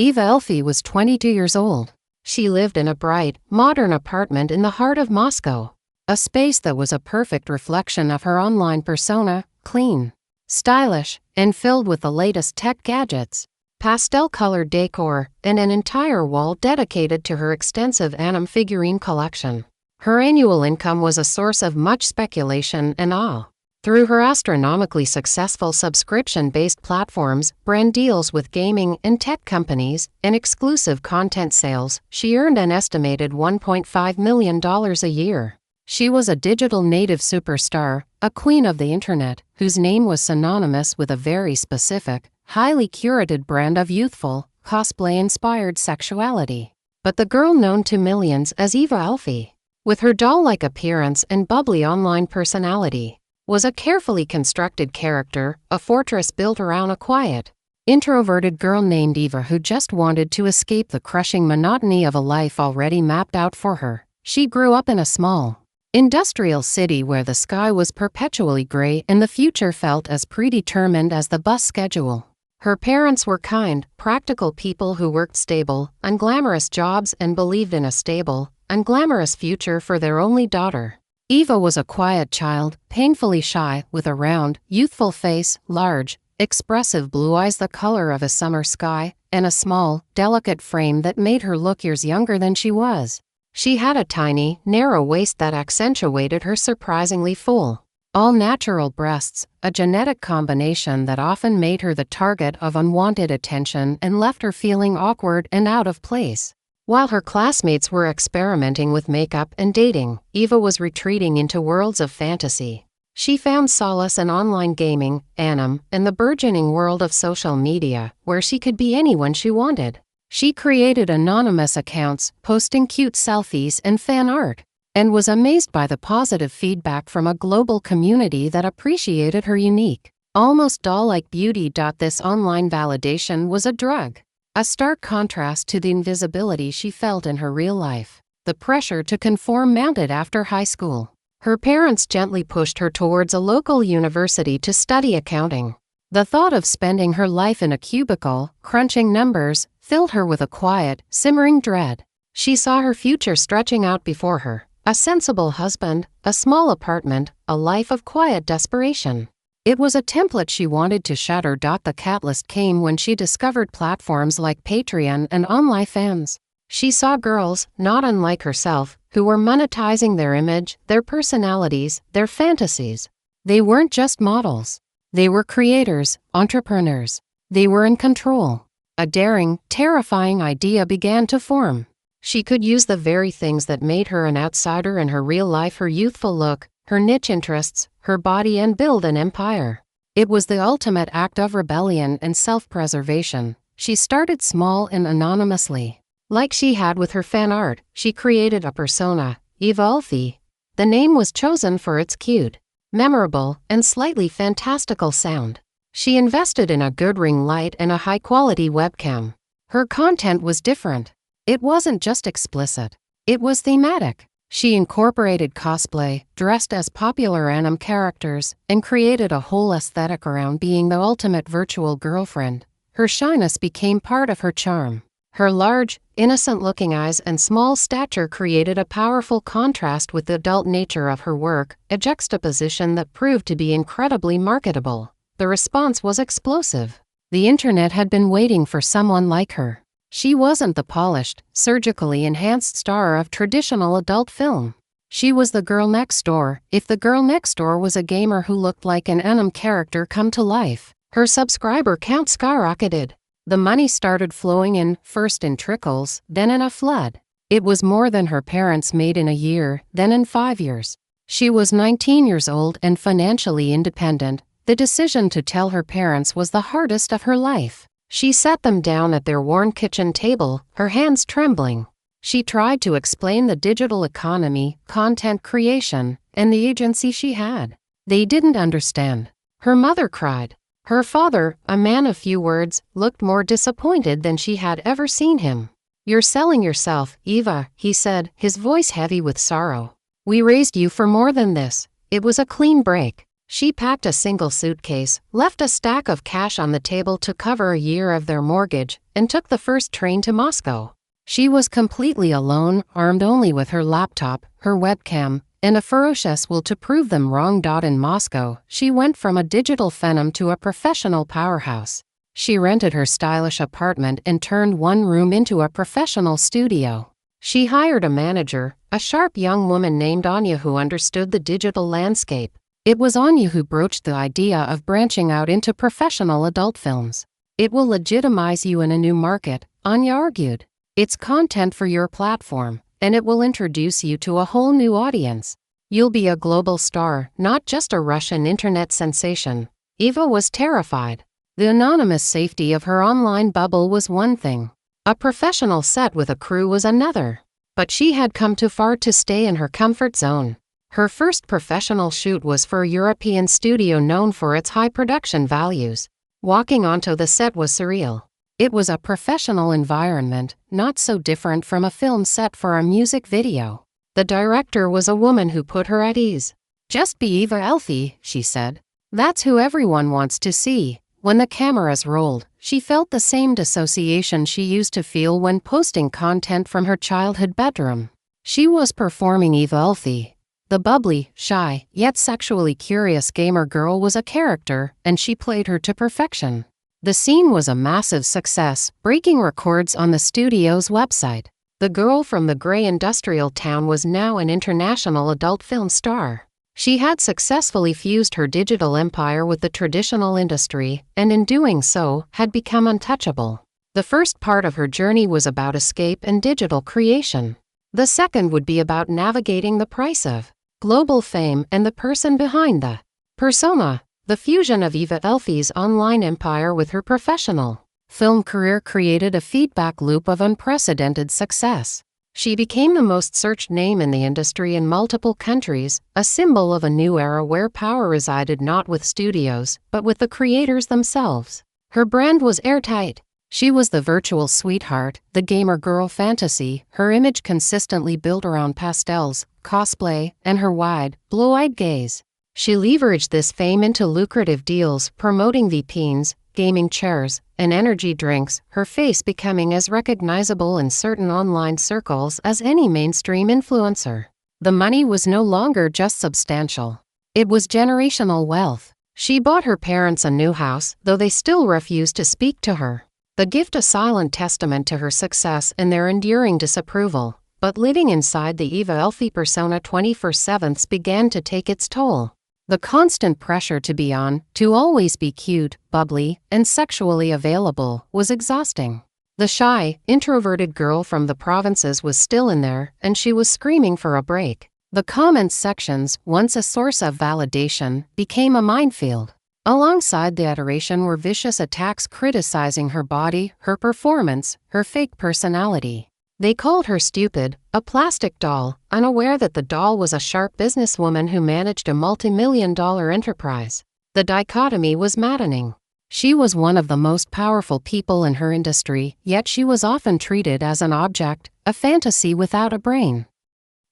Eva Elfie was 22 years old. She lived in a bright, modern apartment in the heart of Moscow, a space that was a perfect reflection of her online persona, clean, stylish, and filled with the latest tech gadgets, pastel-colored decor, and an entire wall dedicated to her extensive anime figurine collection. Her annual income was a source of much speculation and awe. Through her astronomically successful subscription-based platforms, brand deals with gaming and tech companies, and exclusive content sales, she earned an estimated $1.5 million a year. She was a digital native superstar, a queen of the internet, whose name was synonymous with a very specific, highly curated brand of youthful, cosplay-inspired sexuality. But the girl known to millions as Eva Elfie, with her doll-like appearance and bubbly online personality, was a carefully constructed character, a fortress built around a quiet, introverted girl named Eva who just wanted to escape the crushing monotony of a life already mapped out for her. She grew up in a small, industrial city where the sky was perpetually gray and the future felt as predetermined as the bus schedule. Her parents were kind, practical people who worked stable, unglamorous jobs and believed in a stable, unglamorous future for their only daughter. Eva was a quiet child, painfully shy, with a round, youthful face, large, expressive blue eyes the color of a summer sky, and a small, delicate frame that made her look years younger than she was. She had a tiny, narrow waist that accentuated her surprisingly full, all-natural breasts, a genetic combination that often made her the target of unwanted attention and left her feeling awkward and out of place. While her classmates were experimenting with makeup and dating, Eva was retreating into worlds of fantasy. She found solace in online gaming, anime, and the burgeoning world of social media, where she could be anyone she wanted. She created anonymous accounts, posting cute selfies and fan art, and was amazed by the positive feedback from a global community that appreciated her unique, almost doll-like beauty. This online validation was a drug. A stark contrast to the invisibility she felt in her real life. The pressure to conform mounted after high school. Her parents gently pushed her towards a local university to study accounting. The thought of spending her life in a cubicle, crunching numbers, filled her with a quiet, simmering dread. She saw her future stretching out before her. A sensible husband, a small apartment, a life of quiet desperation. It was a template she wanted to shatter. The catalyst came when she discovered platforms like Patreon and OnlyFans. She saw girls, not unlike herself, who were monetizing their image, their personalities, their fantasies. They weren't just models. They were creators, entrepreneurs. They were in control. A daring, terrifying idea began to form. She could use the very things that made her an outsider in her real life: her youthful look, her niche interests, her body, and build an empire. It was the ultimate act of rebellion and self-preservation. She started small and anonymously. Like she had with her fan art, she created a persona, Eva Elfie. The name was chosen for its cute, memorable, and slightly fantastical sound. She invested in a good ring light and a high-quality webcam. Her content was different. It wasn't just explicit. It was thematic. She incorporated cosplay, dressed as popular anime characters, and created a whole aesthetic around being the ultimate virtual girlfriend. Her shyness became part of her charm. Her large, innocent-looking eyes and small stature created a powerful contrast with the adult nature of her work, a juxtaposition that proved to be incredibly marketable. The response was explosive. The internet had been waiting for someone like her. She wasn't the polished, surgically enhanced star of traditional adult film. She was the girl next door. If the girl next door was a gamer who looked like an anime character come to life, her subscriber count skyrocketed. The money started flowing in, first in trickles, then in a flood. It was more than her parents made in a year, then in 5 years. She was 19 years old and financially independent. The decision to tell her parents was the hardest of her life. She sat them down at their worn kitchen table, her hands trembling. She tried to explain the digital economy, content creation, and the agency she had. They didn't understand. Her mother cried. Her father, a man of few words, looked more disappointed than she had ever seen him. "You're selling yourself, Eva," he said, his voice heavy with sorrow. "We raised you for more than this." It was a clean break. She packed a single suitcase, left a stack of cash on the table to cover a year of their mortgage, and took the first train to Moscow. She was completely alone, armed only with her laptop, her webcam, and a ferocious will to prove them wrong. In Moscow, she went from a digital phenom to a professional powerhouse. She rented her stylish apartment and turned one room into a professional studio. She hired a manager, a sharp young woman named Anya who understood the digital landscape. It was Anya who broached the idea of branching out into professional adult films. It will legitimize you in a new market, Anya argued. It's content for your platform, and it will introduce you to a whole new audience. You'll be a global star, not just a Russian internet sensation. Eva was terrified. The anonymous safety of her online bubble was one thing. A professional set with a crew was another. But she had come too far to stay in her comfort zone. Her first professional shoot was for a European studio known for its high production values. Walking onto the set was surreal. It was a professional environment, not so different from a film set for a music video. The director was a woman who put her at ease. "Just be Eva Elfie," she said. "That's who everyone wants to see." When the cameras rolled, she felt the same dissociation she used to feel when posting content from her childhood bedroom. She was performing Eva Elfie. The bubbly, shy, yet sexually curious gamer girl was a character, and she played her to perfection. The scene was a massive success, breaking records on the studio's website. The girl from the gray industrial town was now an international adult film star. She had successfully fused her digital empire with the traditional industry, and in doing so, had become untouchable. The first part of her journey was about escape and digital creation. The second would be about navigating the price of global fame and the person behind the persona. The fusion of Eva Elfie's online empire with her professional film career created a feedback loop of unprecedented success. She became the most searched name in the industry in multiple countries, a symbol of a new era where power resided not with studios, but with the creators themselves. Her brand was airtight. She was the virtual sweetheart, the gamer girl fantasy, her image consistently built around pastels, cosplay, and her wide, blue-eyed gaze. She leveraged this fame into lucrative deals, promoting VPNs, gaming chairs, and energy drinks, her face becoming as recognizable in certain online circles as any mainstream influencer. The money was no longer just substantial. It was generational wealth. She bought her parents a new house, though they still refused to speak to her. The gift a silent testament to her success and their enduring disapproval. But living inside the Eva Elfie persona 24/7 began to take its toll. The constant pressure to be on, to always be cute, bubbly, and sexually available, was exhausting. The shy, introverted girl from the provinces was still in there, and she was screaming for a break. The comments sections, once a source of validation, became a minefield. Alongside the adoration were vicious attacks criticizing her body, her performance, her fake personality. They called her stupid, a plastic doll, unaware that the doll was a sharp businesswoman who managed a multi-million-dollar enterprise. The dichotomy was maddening. She was one of the most powerful people in her industry, yet she was often treated as an object, a fantasy without a brain.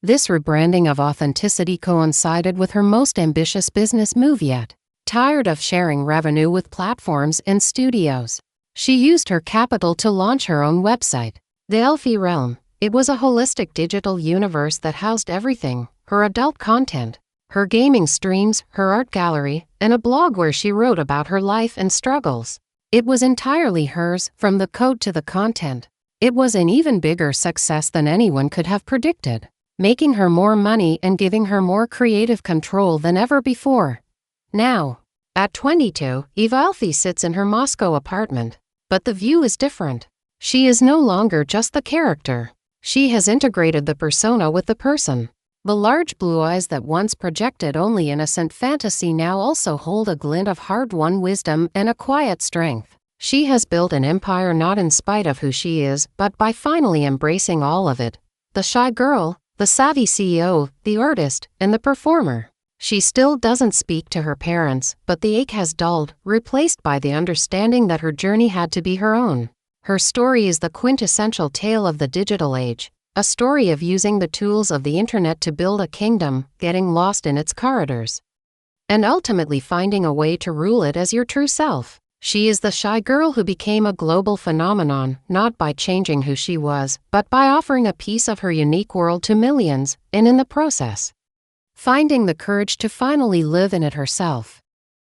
This rebranding of authenticity coincided with her most ambitious business move yet. Tired of sharing revenue with platforms and studios, she used her capital to launch her own website. The Elfie Realm. It was a holistic digital universe that housed everything: her adult content, her gaming streams, her art gallery, and a blog where she wrote about her life and struggles. It was entirely hers, from the code to the content. It was an even bigger success than anyone could have predicted, making her more money and giving her more creative control than ever before. Now, at 22, Eva Elfie sits in her Moscow apartment. But the view is different. She is no longer just the character. She has integrated the persona with the person. The large blue eyes that once projected only innocent fantasy now also hold a glint of hard-won wisdom and a quiet strength. She has built an empire not in spite of who she is, but by finally embracing all of it. The shy girl, the savvy CEO, the artist, and the performer. She still doesn't speak to her parents, but the ache has dulled, replaced by the understanding that her journey had to be her own. Her story is the quintessential tale of the digital age, a story of using the tools of the internet to build a kingdom, getting lost in its corridors. and ultimately finding a way to rule it as your true self. She is the shy girl who became a global phenomenon, not by changing who she was, but by offering a piece of her unique world to millions, and in the process, finding the courage to finally live in it herself.